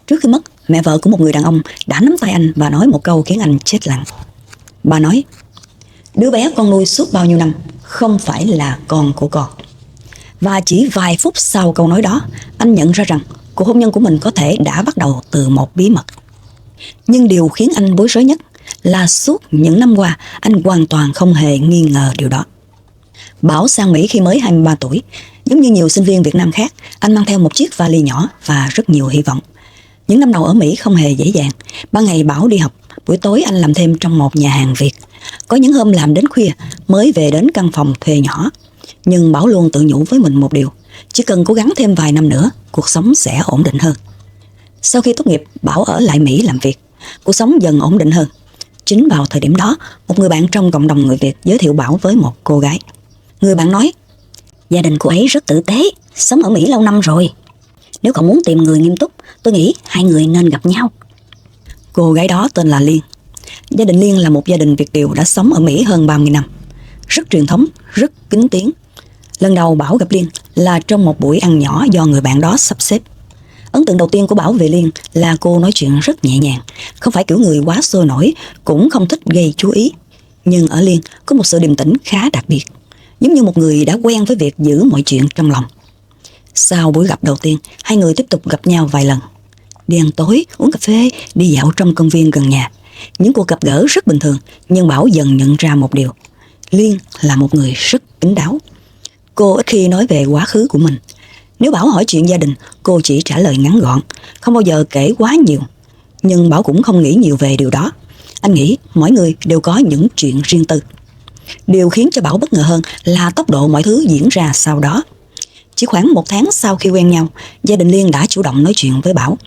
Trước khi mất, mẹ vợ của một người đàn ông đã nắm tay anh và nói một câu khiến anh chết lặng. Bà nói: "Đứa bé con nuôi suốt bao nhiêu năm không phải là con của con." Và chỉ vài phút sau câu nói đó, anh nhận ra rằng cuộc hôn nhân của mình có thể đã bắt đầu từ một bí mật. Nhưng điều khiến anh bối rối nhất là suốt những năm qua, anh hoàn toàn không hề nghi ngờ điều đó. Bảo sang Mỹ khi mới 23 tuổi. Giống như nhiều sinh viên Việt Nam khác, anh mang theo một chiếc vali nhỏ và rất nhiều hy vọng. Những năm đầu ở Mỹ không hề dễ dàng. Ban ngày Bảo đi học, buổi tối anh làm thêm trong một nhà hàng Việt. Có những hôm làm đến khuya mới về đến căn phòng thuê nhỏ. Nhưng Bảo luôn tự nhủ với mình một điều: chỉ cần cố gắng thêm vài năm nữa, cuộc sống sẽ ổn định hơn. Sau khi tốt nghiệp, Bảo ở lại Mỹ làm việc. Cuộc sống dần ổn định hơn. Chính vào thời điểm đó, một người bạn trong cộng đồng người Việt giới thiệu Bảo với một cô gái. Người bạn nói: "Gia đình cô ấy rất tử tế, sống ở Mỹ lâu năm rồi. Nếu cậu muốn tìm người nghiêm túc, tôi nghĩ hai người nên gặp nhau." Cô gái đó tên là Liên. Gia đình Liên là một gia đình Việt kiều đã sống ở Mỹ hơn 30 năm. Rất truyền thống, rất kính tiếng. Lần đầu Bảo gặp Liên là trong một buổi ăn nhỏ do người bạn đó sắp xếp. Ấn tượng đầu tiên của Bảo về Liên là cô nói chuyện rất nhẹ nhàng, không phải kiểu người quá sôi nổi, cũng không thích gây chú ý. Nhưng ở Liên có một sự điềm tĩnh khá đặc biệt, giống như một người đã quen với việc giữ mọi chuyện trong lòng. Sau buổi gặp đầu tiên, hai người tiếp tục gặp nhau vài lần. Đi ăn tối, uống cà phê, đi dạo trong công viên gần nhà. Những cuộc gặp gỡ rất bình thường, nhưng Bảo dần nhận ra một điều: Liên là một người rất kín đáo. Cô ít khi nói về quá khứ của mình. Nếu Bảo hỏi chuyện gia đình, cô chỉ trả lời ngắn gọn, không bao giờ kể quá nhiều. Nhưng Bảo cũng không nghĩ nhiều về điều đó. Anh nghĩ mỗi người đều có những chuyện riêng tư. Điều khiến cho Bảo bất ngờ hơn là tốc độ mọi thứ diễn ra sau đó. Chỉ khoảng 1 tháng sau khi quen nhau, gia đình Liên đã chủ động nói chuyện với Bảo.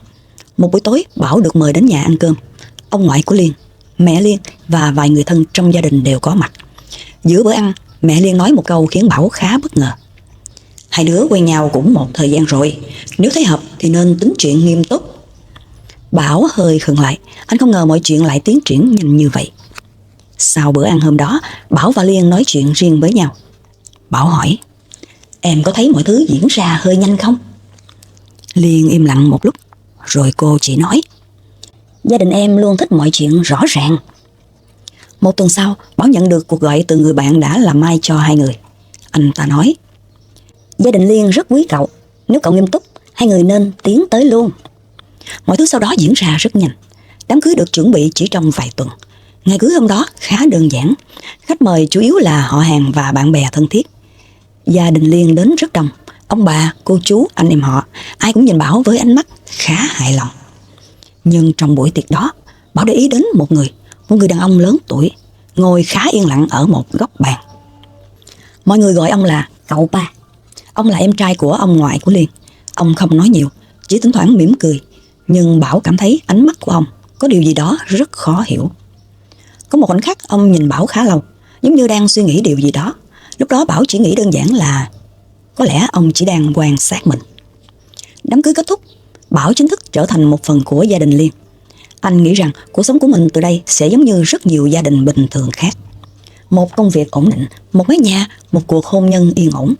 Một buổi tối, Bảo được mời đến nhà ăn cơm. Ông ngoại của Liên, mẹ Liên và vài người thân trong gia đình đều có mặt. Giữa bữa ăn, mẹ Liên nói một câu khiến Bảo khá bất ngờ: "Hai đứa quen nhau cũng một thời gian rồi, nếu thấy hợp thì nên tính chuyện nghiêm túc." Bảo hơi khựng lại, anh không ngờ mọi chuyện lại tiến triển nhanh như vậy. Sau bữa ăn hôm đó, Bảo và Liên nói chuyện riêng với nhau. Bảo hỏi: "Em có thấy mọi thứ diễn ra hơi nhanh không?" Liên im lặng một lúc, rồi cô chỉ nói: "Gia đình em luôn thích mọi chuyện rõ ràng." Một tuần sau, Bảo nhận được cuộc gọi từ người bạn đã làm mai cho hai người. Anh ta nói: "Gia đình Liên rất quý cậu, nếu cậu nghiêm túc, hai người nên tiến tới luôn." Mọi thứ sau đó diễn ra rất nhanh. Đám cưới được chuẩn bị chỉ trong vài tuần. Ngày cưới hôm đó khá đơn giản. Khách mời chủ yếu là họ hàng và bạn bè thân thiết. Gia đình Liên đến rất đông. Ông bà, cô chú, anh em họ, ai cũng nhìn Bảo với ánh mắt khá hài lòng. Nhưng trong buổi tiệc đó, Bảo để ý đến một người đàn ông lớn tuổi, ngồi khá yên lặng ở một góc bàn. Mọi người gọi ông là cậu ba. Ông là em trai của ông ngoại của Liên. Ông không nói nhiều, chỉ thỉnh thoảng mỉm cười. Nhưng Bảo cảm thấy ánh mắt của ông có điều gì đó rất khó hiểu. Có một khoảnh khắc ông nhìn Bảo khá lâu, giống như đang suy nghĩ điều gì đó. Lúc đó Bảo chỉ nghĩ đơn giản là có lẽ ông chỉ đang quan sát mình. Đám cưới kết thúc, Bảo chính thức trở thành một phần của gia đình Liên. Anh nghĩ rằng cuộc sống của mình từ đây sẽ giống như rất nhiều gia đình bình thường khác. Một công việc ổn định, một mái nhà, một cuộc hôn nhân yên ổn.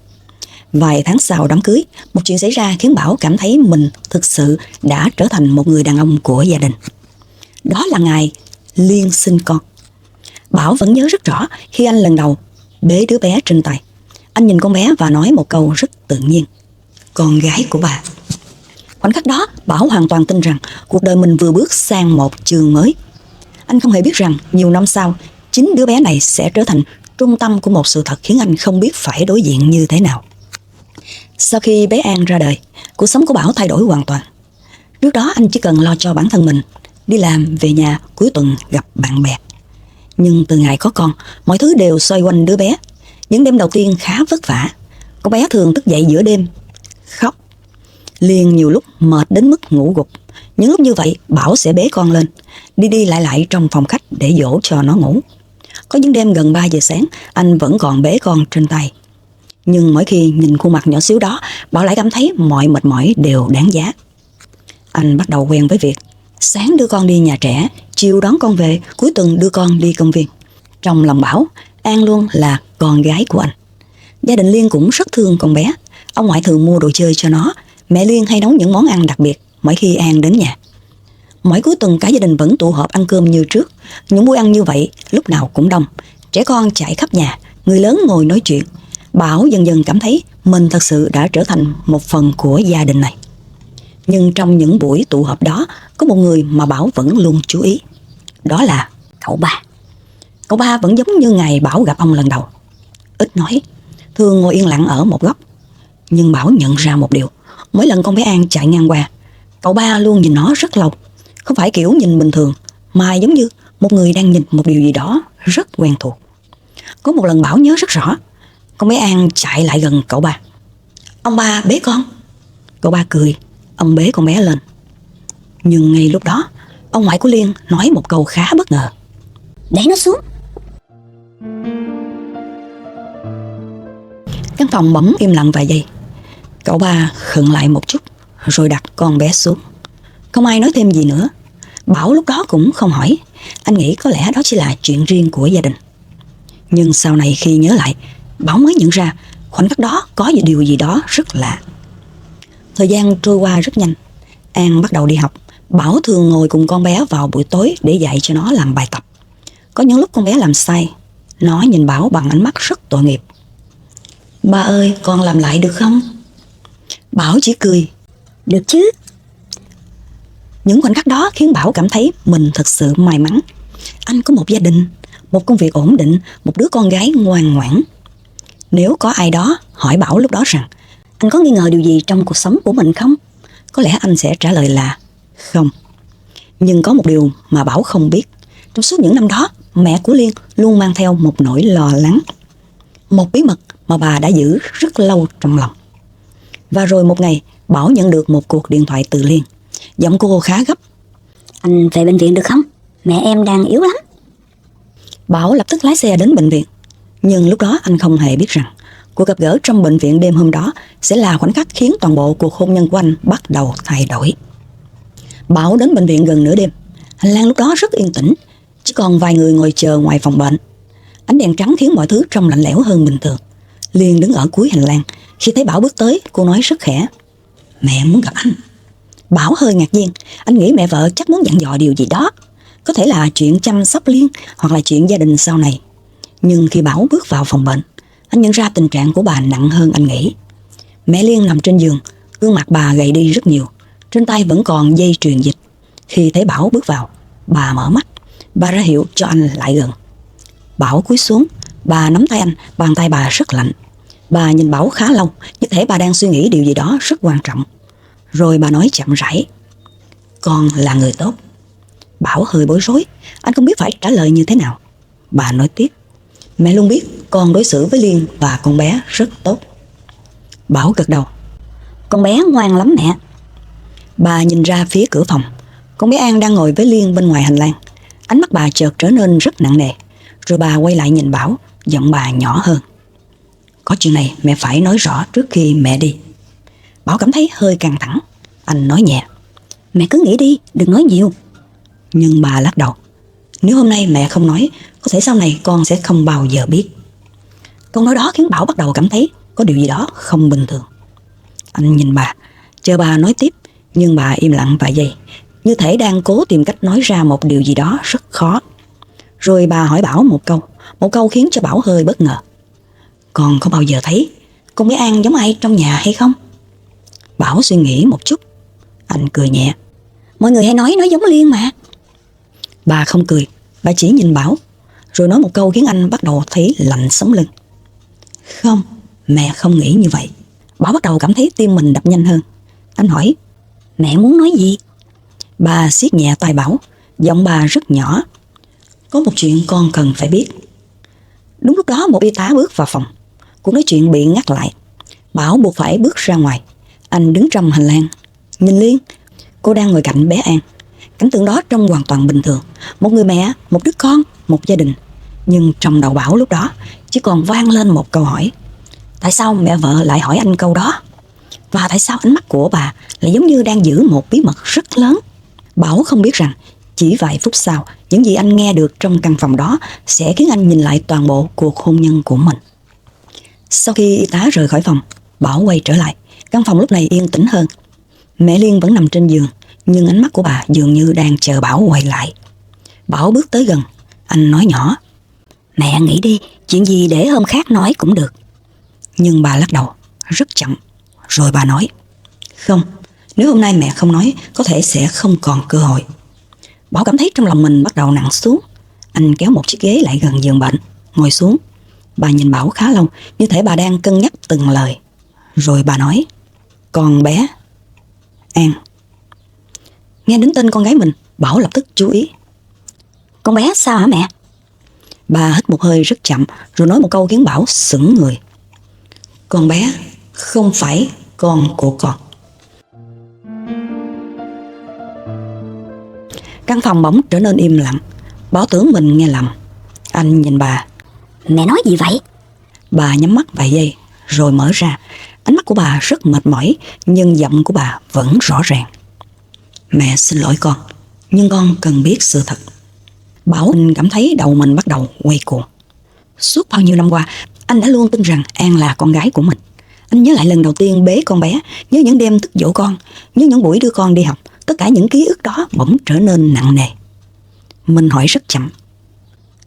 Vài tháng sau đám cưới, một chuyện xảy ra khiến Bảo cảm thấy mình thực sự đã trở thành một người đàn ông của gia đình. Đó là ngày Liên sinh con. Bảo vẫn nhớ rất rõ khi anh lần đầu bế đứa bé trên tay. Anh nhìn con bé và nói một câu rất tự nhiên: "Con gái của bà." Khoảnh khắc đó, Bảo hoàn toàn tin rằng cuộc đời mình vừa bước sang một chương mới. Anh không hề biết rằng nhiều năm sau, chính đứa bé này sẽ trở thành trung tâm của một sự thật khiến anh không biết phải đối diện như thế nào. Sau khi bé An ra đời, cuộc sống của Bảo thay đổi hoàn toàn. Trước đó anh chỉ cần lo cho bản thân mình, đi làm, về nhà, cuối tuần gặp bạn bè. Nhưng từ ngày có con, mọi thứ đều xoay quanh đứa bé. Những đêm đầu tiên khá vất vả. Con bé thường thức dậy giữa đêm, khóc. Liên nhiều lúc mệt đến mức ngủ gục. Những lúc như vậy, Bảo sẽ bế con lên, đi đi lại lại trong phòng khách để dỗ cho nó ngủ. Có những đêm gần 3 giờ sáng, anh vẫn còn bế con trên tay. Nhưng mỗi khi nhìn khuôn mặt nhỏ xíu đó, Bảo lại cảm thấy mọi mệt mỏi đều đáng giá. Anh bắt đầu quen với việc sáng đưa con đi nhà trẻ, chiều đón con về, cuối tuần đưa con đi công viên. Trong lòng Bảo, An luôn là con gái của anh. Gia đình Liên cũng rất thương con bé. Ông ngoại thường mua đồ chơi cho nó. Mẹ Liên hay nấu những món ăn đặc biệt mỗi khi An đến nhà. Mỗi cuối tuần cả gia đình vẫn tụ họp ăn cơm như trước. Những buổi ăn như vậy lúc nào cũng đông. Trẻ con chạy khắp nhà, người lớn ngồi nói chuyện. Bảo dần dần cảm thấy mình thật sự đã trở thành một phần của gia đình này. Nhưng trong những buổi tụ họp đó, có một người mà Bảo vẫn luôn chú ý. Đó là cậu ba. Cậu ba vẫn giống như ngày Bảo gặp ông lần đầu. Ít nói, thường ngồi yên lặng ở một góc. Nhưng Bảo nhận ra một điều. Mỗi lần con bé An chạy ngang qua, cậu ba luôn nhìn nó rất lâu. Không phải kiểu nhìn bình thường, mà giống như một người đang nhìn một điều gì đó rất quen thuộc. Có một lần Bảo nhớ rất rõ, con bé An chạy lại gần cậu ba. Ông ba bế con. Cậu ba cười, ông bế con bé lên. Nhưng ngay lúc đó, ông ngoại của Liên nói một câu khá bất ngờ. Để nó xuống. Căn phòng bỗng im lặng vài giây. Cậu ba khựng lại một chút, rồi đặt con bé xuống. Không ai nói thêm gì nữa. Bảo lúc đó cũng không hỏi. Anh nghĩ có lẽ đó chỉ là chuyện riêng của gia đình. Nhưng sau này khi nhớ lại, Bảo mới nhận ra khoảnh khắc đó có điều gì đó rất lạ. Thời gian trôi qua rất nhanh. An bắt đầu đi học. Bảo thường ngồi cùng con bé vào buổi tối để dạy cho nó làm bài tập. Có những lúc con bé làm sai, nó nhìn Bảo bằng ánh mắt rất tội nghiệp. Ba ơi, con làm lại được không? Bảo chỉ cười. Được chứ. Những khoảnh khắc đó khiến Bảo cảm thấy mình thật sự may mắn. Anh có một gia đình, một công việc ổn định, một đứa con gái ngoan ngoãn. Nếu có ai đó hỏi Bảo lúc đó rằng anh có nghi ngờ điều gì trong cuộc sống của mình không? Có lẽ anh sẽ trả lời là không. Nhưng có một điều mà Bảo không biết. Trong suốt những năm đó, mẹ của Liên luôn mang theo một nỗi lo lắng. Một bí mật mà bà đã giữ rất lâu trong lòng. Và rồi một ngày, Bảo nhận được một cuộc điện thoại từ Liên. Giọng cô khá gấp. Anh về bệnh viện được không? Mẹ em đang yếu lắm. Bảo lập tức lái xe đến bệnh viện. Nhưng lúc đó anh không hề biết rằng cuộc gặp gỡ trong bệnh viện đêm hôm đó sẽ là khoảnh khắc khiến toàn bộ cuộc hôn nhân của anh bắt đầu thay đổi. Bảo đến bệnh viện gần nửa đêm. Hành lang lúc đó rất yên tĩnh, chỉ còn vài người ngồi chờ ngoài phòng bệnh. Ánh đèn trắng khiến mọi thứ trông lạnh lẽo hơn bình thường. Liên đứng ở cuối hành lang. Khi thấy Bảo bước tới, cô nói rất khẽ. Mẹ muốn gặp anh. Bảo hơi ngạc nhiên. Anh nghĩ mẹ vợ chắc muốn dặn dò điều gì đó. Có thể là chuyện chăm sóc Liên, hoặc là chuyện gia đình sau này. Nhưng khi Bảo bước vào phòng bệnh, anh nhận ra tình trạng của bà nặng hơn anh nghĩ. Mẹ Liên nằm trên giường, gương mặt bà gầy đi rất nhiều. Trên tay vẫn còn dây truyền dịch. Khi thấy Bảo bước vào, bà mở mắt. Bà ra hiệu cho anh lại gần. Bảo cúi xuống, bà nắm tay anh, bàn tay bà rất lạnh. Bà nhìn Bảo khá lâu, như thể bà đang suy nghĩ điều gì đó rất quan trọng. Rồi bà nói chậm rãi. Con là người tốt. Bảo hơi bối rối, anh không biết phải trả lời như thế nào. Bà nói tiếp. Mẹ luôn biết con đối xử với Liên và con bé rất tốt. Bảo gật đầu. Con bé ngoan lắm mẹ. Bà nhìn ra phía cửa phòng. Con bé An đang ngồi với Liên bên ngoài hành lang. Ánh mắt bà chợt trở nên rất nặng nề. Rồi bà quay lại nhìn Bảo, giọng bà nhỏ hơn. Có chuyện này mẹ phải nói rõ trước khi mẹ đi. Bảo cảm thấy hơi căng thẳng. Anh nói nhẹ. Mẹ cứ nghĩ đi, đừng nói nhiều. Nhưng bà lắc đầu. Nếu hôm nay mẹ không nói, có thể sau này con sẽ không bao giờ biết. Câu nói đó khiến Bảo bắt đầu cảm thấy có điều gì đó không bình thường. Anh nhìn bà, chờ bà nói tiếp. Nhưng bà im lặng vài giây, như thể đang cố tìm cách nói ra một điều gì đó rất khó. Rồi bà hỏi Bảo một câu khiến cho Bảo hơi bất ngờ. Con có bao giờ thấy con bé An giống ai trong nhà hay không? Bảo suy nghĩ một chút. Anh cười nhẹ. Mọi người hay nói nó giống Liên mà. Bà không cười, bà chỉ nhìn Bảo. Rồi nói một câu khiến anh bắt đầu thấy lạnh sống lưng. Không, mẹ không nghĩ như vậy. Bảo bắt đầu cảm thấy tim mình đập nhanh hơn. Anh hỏi, mẹ muốn nói gì? Bà siết nhẹ tay Bảo, giọng bà rất nhỏ. Có một chuyện con cần phải biết. Đúng lúc đó một y tá bước vào phòng. Cuộc nói chuyện bị ngắt lại. Bảo buộc phải bước ra ngoài. Anh đứng trong hành lang, nhìn Liên. Cô đang ngồi cạnh bé An. Cảnh tượng đó trông hoàn toàn bình thường. Một người mẹ, một đứa con, một gia đình. Nhưng trong đầu Bảo lúc đó chỉ còn vang lên một câu hỏi. Tại sao mẹ vợ lại hỏi anh câu đó? Và tại sao ánh mắt của bà lại giống như đang giữ một bí mật rất lớn? Bảo không biết rằng chỉ vài phút sau, những gì anh nghe được trong căn phòng đó sẽ khiến anh nhìn lại toàn bộ cuộc hôn nhân của mình. Sau khi y tá rời khỏi phòng, Bảo quay trở lại. Căn phòng lúc này yên tĩnh hơn. Mẹ Liên vẫn nằm trên giường, nhưng ánh mắt của bà dường như đang chờ Bảo quay lại. Bảo bước tới gần, anh nói nhỏ: "Mẹ nghĩ đi, chuyện gì để hôm khác nói cũng được." Nhưng bà lắc đầu rất chậm, rồi bà nói: "Không, nếu hôm nay mẹ không nói, có thể sẽ không còn cơ hội." Bảo cảm thấy trong lòng mình bắt đầu nặng xuống. Anh kéo một chiếc ghế lại gần giường bệnh, ngồi xuống. Bà nhìn Bảo khá lâu, như thể bà đang cân nhắc từng lời. Rồi bà nói: "Con bé An." Nghe đến tên con gái mình, Bảo lập tức chú ý. "Con bé sao hả mẹ?" Bà hít một hơi rất chậm, rồi nói một câu khiến Bảo sững người: "Con bé không phải con của con." Căn phòng bỗng trở nên im lặng. Bảo tưởng mình nghe lầm. Anh nhìn bà: "Mẹ nói gì vậy?" Bà nhắm mắt vài giây rồi mở ra. Ánh mắt của bà rất mệt mỏi, nhưng giọng của bà vẫn rõ ràng: "Mẹ xin lỗi con, nhưng con cần biết sự thật." Bảo anh cảm thấy đầu mình bắt đầu quay cuồng. Suốt bao nhiêu năm qua, anh đã luôn tin rằng An là con gái của mình. Anh nhớ lại lần đầu tiên bế con bé, nhớ những đêm thức dỗ con, nhớ những buổi đưa con đi học. Tất cả những ký ức đó bỗng trở nên nặng nề. Mình hỏi rất chậm: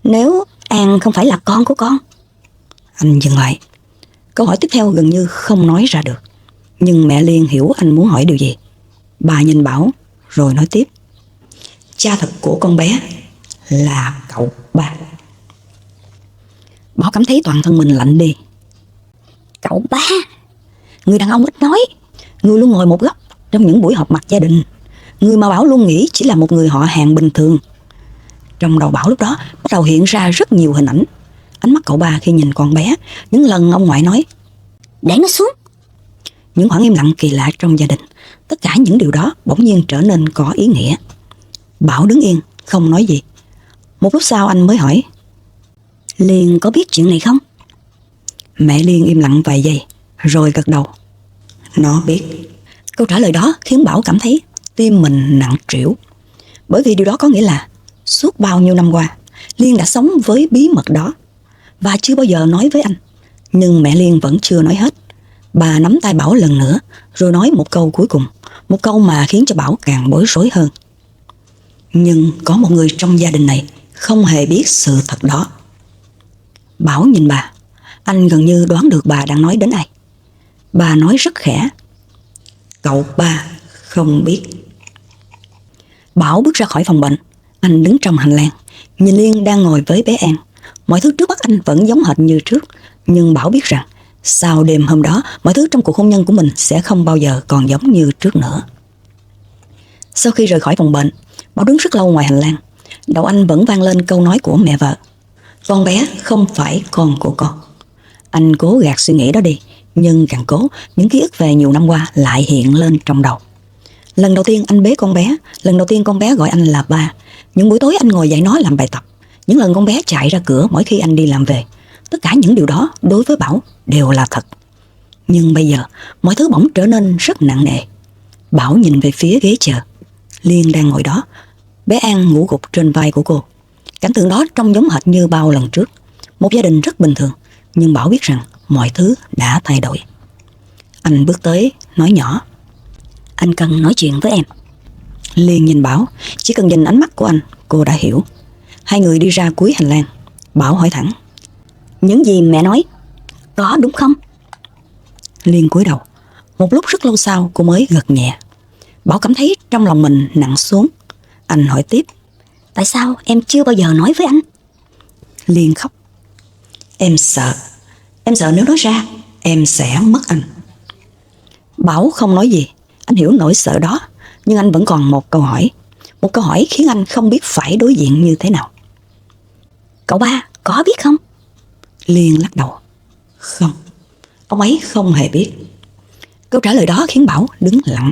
"Nếu An không phải là con của con?" Anh dừng lại. Câu hỏi tiếp theo gần như không nói ra được. Nhưng mẹ Liên hiểu anh muốn hỏi điều gì. Bà nhìn Bảo rồi nói tiếp: "Cha thật của con bé là cậu ba." Bảo cảm thấy toàn thân mình lạnh đi. "Cậu ba?" Người đàn ông ít nói, người luôn ngồi một góc trong những buổi họp mặt gia đình, người mà Bảo luôn nghĩ chỉ là một người họ hàng bình thường. Trong đầu Bảo lúc đó bắt đầu hiện ra rất nhiều hình ảnh. Ánh mắt cậu ba khi nhìn con bé, những lần ông ngoại nói: "Để nó xuống." Những khoảng im lặng kỳ lạ trong gia đình. Tất cả những điều đó bỗng nhiên trở nên có ý nghĩa. Bảo đứng yên, không nói gì. Một lúc sau anh mới hỏi: "Liên có biết chuyện này không?" Mẹ Liên im lặng vài giây, rồi gật đầu: "Nó biết." Câu trả lời đó khiến Bảo cảm thấy tim mình nặng trĩu. Bởi vì điều đó có nghĩa là suốt bao nhiêu năm qua, Liên đã sống với bí mật đó và chưa bao giờ nói với anh. Nhưng mẹ Liên vẫn chưa nói hết. Bà nắm tay Bảo lần nữa, rồi nói một câu cuối cùng, một câu mà khiến cho Bảo càng bối rối hơn: "Nhưng có một người trong gia đình này không hề biết sự thật đó." Bảo nhìn bà. Anh gần như đoán được bà đang nói đến ai. Bà nói rất khẽ: "Cậu ba không biết." Bảo bước ra khỏi phòng bệnh. Anh đứng trong hành lang, nhìn Liên đang ngồi với bé An. Mọi thứ trước mắt anh vẫn giống hệt như trước. Nhưng Bảo biết rằng sau đêm hôm đó, mọi thứ trong cuộc hôn nhân của mình sẽ không bao giờ còn giống như trước nữa. Sau khi rời khỏi phòng bệnh, Bảo đứng rất lâu ngoài hành lang. Đầu anh vẫn vang lên câu nói của mẹ vợ: "Con bé không phải con của con." Anh cố gạt suy nghĩ đó đi, nhưng càng cố, những ký ức về nhiều năm qua lại hiện lên trong đầu. Lần đầu tiên anh bế con bé, lần đầu tiên con bé gọi anh là ba, những buổi tối anh ngồi dạy nó làm bài tập, những lần con bé chạy ra cửa mỗi khi anh đi làm về. Tất cả những điều đó đối với Bảo đều là thật. Nhưng bây giờ, mọi thứ bỗng trở nên rất nặng nề. Bảo nhìn về phía ghế chờ. Liên đang ngồi đó, bé An ngủ gục trên vai của cô. Cảnh tượng đó trông giống hệt như bao lần trước. Một gia đình rất bình thường, nhưng Bảo biết rằng mọi thứ đã thay đổi. Anh bước tới, nói nhỏ: "Anh cần nói chuyện với em." Liên nhìn Bảo. Chỉ cần nhìn ánh mắt của anh, cô đã hiểu. Hai người đi ra cuối hành lang. Bảo hỏi thẳng: "Những gì mẹ nói có đúng không?" Liên cúi đầu. Một lúc rất lâu sau cô mới gật nhẹ. Bảo cảm thấy trong lòng mình nặng xuống. Anh hỏi tiếp: "Tại sao em chưa bao giờ nói với anh?" Liên khóc: Em sợ nếu nói ra em sẽ mất anh." Bảo không nói gì. Anh hiểu nỗi sợ đó. Nhưng anh vẫn còn một câu hỏi. Một câu hỏi khiến anh không biết phải đối diện như thế nào. "Cậu ba có biết không?" Liên lắc đầu: "Không, ông ấy không hề biết." Câu trả lời đó khiến Bảo đứng lặng.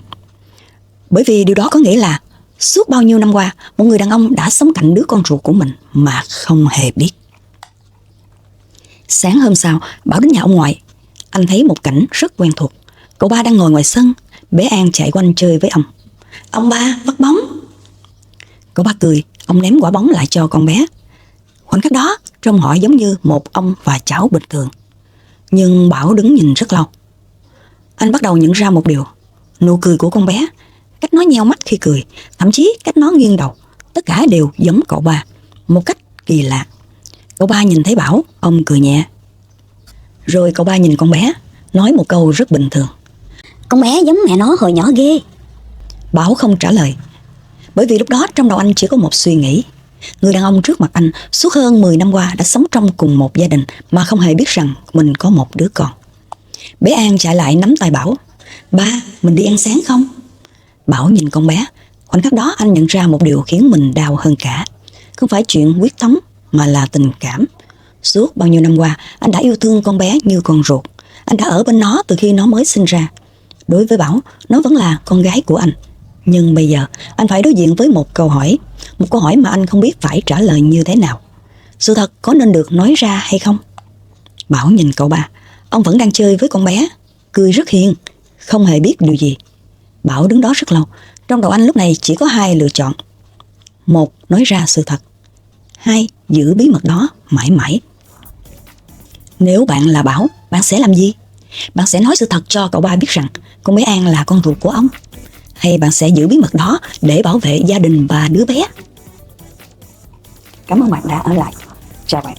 Bởi vì điều đó có nghĩa là suốt bao nhiêu năm qua, một người đàn ông đã sống cạnh đứa con ruột của mình mà không hề biết. Sáng hôm sau, Bảo đến nhà ông ngoại. Anh thấy một cảnh rất quen thuộc. Cậu ba đang ngồi ngoài sân, bé An chạy quanh chơi với ông. "Ông ba, bắt bóng." Cậu ba cười, ông ném quả bóng lại cho con bé. Khoảnh khắc đó trông họ giống như một ông và cháu bình thường. Nhưng Bảo đứng nhìn rất lâu. Anh bắt đầu nhận ra một điều: nụ cười của con bé, cách nó nheo mắt khi cười, thậm chí cách nó nghiêng đầu, tất cả đều giống cậu ba, một cách kỳ lạ. Cậu ba nhìn thấy Bảo, ông cười nhẹ. Rồi cậu ba nhìn con bé, nói một câu rất bình thường. Con bé giống mẹ nó hồi nhỏ ghê. Bảo không trả lời, bởi vì lúc đó trong đầu anh chỉ có một suy nghĩ. Người đàn ông trước mặt anh suốt hơn 10 năm qua đã sống trong cùng một gia đình mà không hề biết rằng mình có một đứa con. Bé An chạy lại nắm tay Bảo. Ba, mình đi ăn sáng không? Bảo nhìn con bé. Khoảnh khắc đó anh nhận ra một điều khiến mình đau hơn cả. Không phải chuyện huyết thống mà là tình cảm. Suốt bao nhiêu năm qua anh đã yêu thương con bé như con ruột. Anh đã ở bên nó từ khi nó mới sinh ra. Đối với Bảo, nó vẫn là con gái của anh. Nhưng bây giờ anh phải đối diện với một câu hỏi. Một câu hỏi mà anh không biết phải trả lời như thế nào. Sự thật có nên được nói ra hay không? Bảo nhìn cậu ba. Ông vẫn đang chơi với con bé, cười rất hiền, không hề biết điều gì. Bảo đứng đó rất lâu. Trong đầu anh lúc này chỉ có hai lựa chọn. Một, nói ra sự thật. Hai, giữ bí mật đó mãi mãi. Nếu bạn là Bảo, bạn sẽ làm gì? Bạn sẽ nói sự thật cho cậu ba biết rằng con bé An là con ruột của ông? Hay bạn sẽ giữ bí mật đó để bảo vệ gia đình và đứa bé? Cảm ơn bạn đã ở lại. Chào bạn.